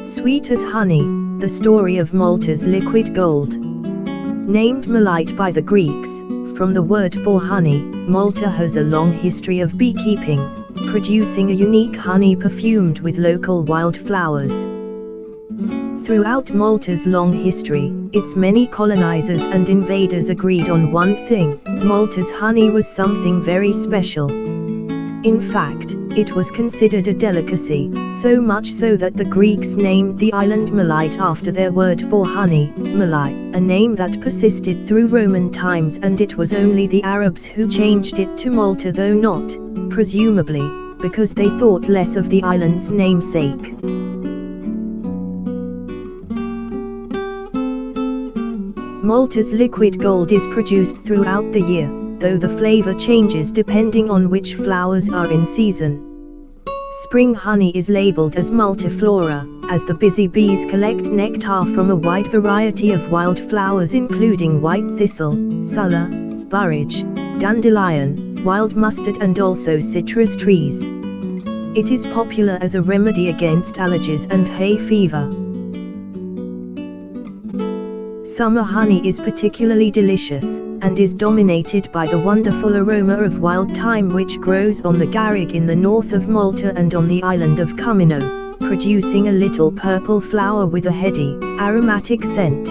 Sweet as honey, the story of Malta's liquid gold. Named Melite by the Greeks, from the word for honey, Malta has a long history of beekeeping, producing a unique honey perfumed with local wildflowers. Throughout Malta's long history, its many colonizers and invaders agreed on one thing: Malta's honey was something very special. In fact, it was considered a delicacy, so much so that the Greeks named the island Melite after their word for honey, meli, a name that persisted through Roman times, and it was only the Arabs who changed it to Malta, though not, presumably, because they thought less of the island's namesake. Malta's liquid gold is produced throughout the year, though the flavor changes depending on which flowers are in season. Spring honey is labeled as multi-flora, as the busy bees collect nectar from a wide variety of wildflowers including white thistle, sulla, borage, dandelion, wild mustard and also citrus trees. It is popular as a remedy against allergies and hay fever. Summer honey is particularly delicious, and is dominated by the wonderful aroma of wild thyme, which grows on the garrigue in the north of Malta and on the island of Comino, producing a little purple flower with a heady, aromatic scent.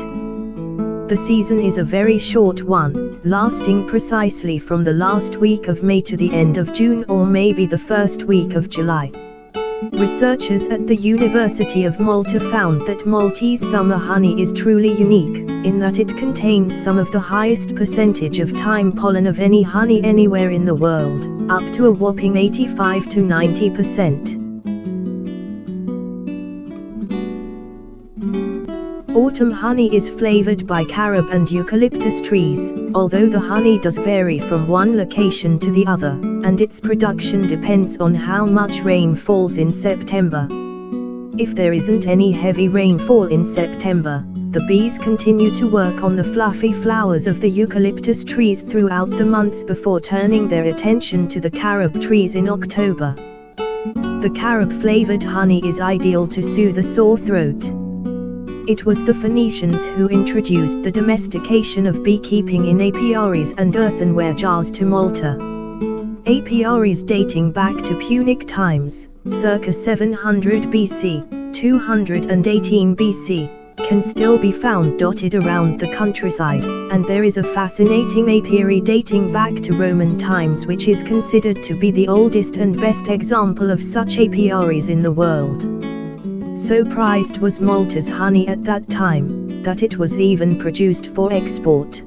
The season is a very short one, lasting precisely from the last week of May to the end of June or maybe the first week of July. Researchers at the University of Malta found that Maltese summer honey is truly unique, in that it contains some of the highest percentage of thyme pollen of any honey anywhere in the world, up to a whopping 85 to 90%. Autumn honey is flavored by carob and eucalyptus trees, although the honey does vary from one location to the other, and its production depends on how much rain falls in September. If there isn't any heavy rainfall in September, the bees continue to work on the fluffy flowers of the eucalyptus trees throughout the month before turning their attention to the carob trees in October. The carob-flavored honey is ideal to soothe a sore throat. It was the Phoenicians who introduced the domestication of beekeeping in apiaries and earthenware jars to Malta. Apiaries dating back to Punic times, circa 700 BC, 218 BC, can still be found dotted around the countryside, and there is a fascinating apiary dating back to Roman times which is considered to be the oldest and best example of such apiaries in the world. So prized was Malta's honey at that time, that it was even produced for export.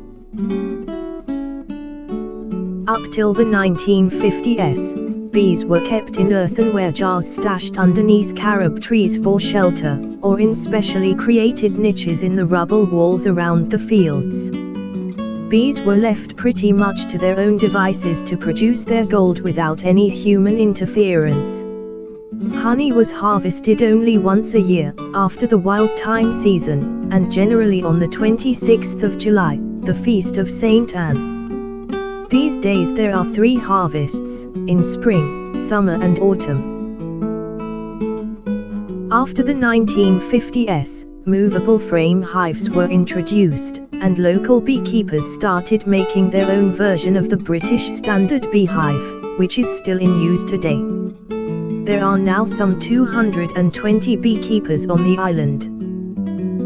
Up till the 1950s, bees were kept in earthenware jars stashed underneath carob trees for shelter, or in specially created niches in the rubble walls around the fields. Bees were left pretty much to their own devices to produce their gold without any human interference. Honey was harvested only once a year, after the wild thyme season, and generally on the 26th of July, the feast of Saint Anne. These days there are 3 harvests, in spring, summer and autumn. After the 1950s, movable frame hives were introduced, and local beekeepers started making their own version of the British standard beehive, which is still in use today. There are now some 220 beekeepers on the island.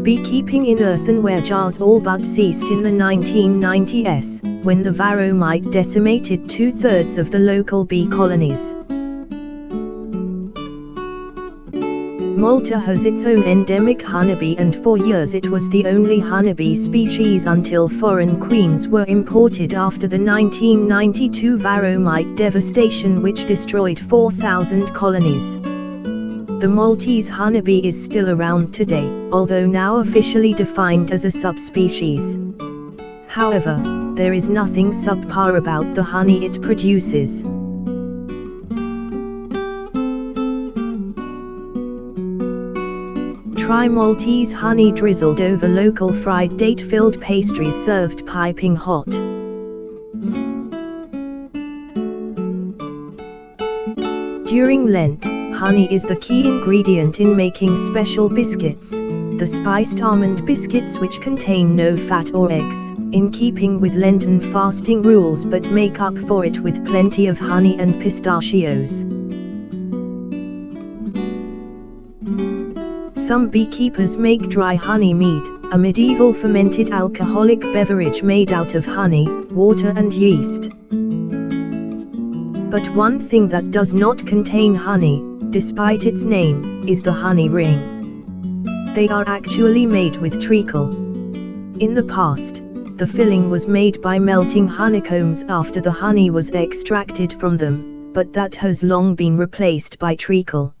Beekeeping in earthenware jars all but ceased in the 1990s, when the varroa mite decimated 2/3 of the local bee colonies. Malta has its own endemic honeybee, and for years it was the only honeybee species until foreign queens were imported after the 1992 varroa mite devastation, which destroyed 4,000 colonies. The Maltese honeybee is still around today, although now officially defined as a subspecies. However, there is nothing subpar about the honey it produces. Try Maltese honey drizzled over local fried date-filled pastries served piping hot. During Lent, honey is the key ingredient in making special biscuits, the spiced almond biscuits which contain no fat or eggs, in keeping with Lenten fasting rules but make up for it with plenty of honey and pistachios. Some beekeepers make dry honey mead, a medieval fermented alcoholic beverage made out of honey, water and yeast. But one thing that does not contain honey, despite its name, is the honey ring. They are actually made with treacle. In the past, the filling was made by melting honeycombs after the honey was extracted from them, but that has long been replaced by treacle.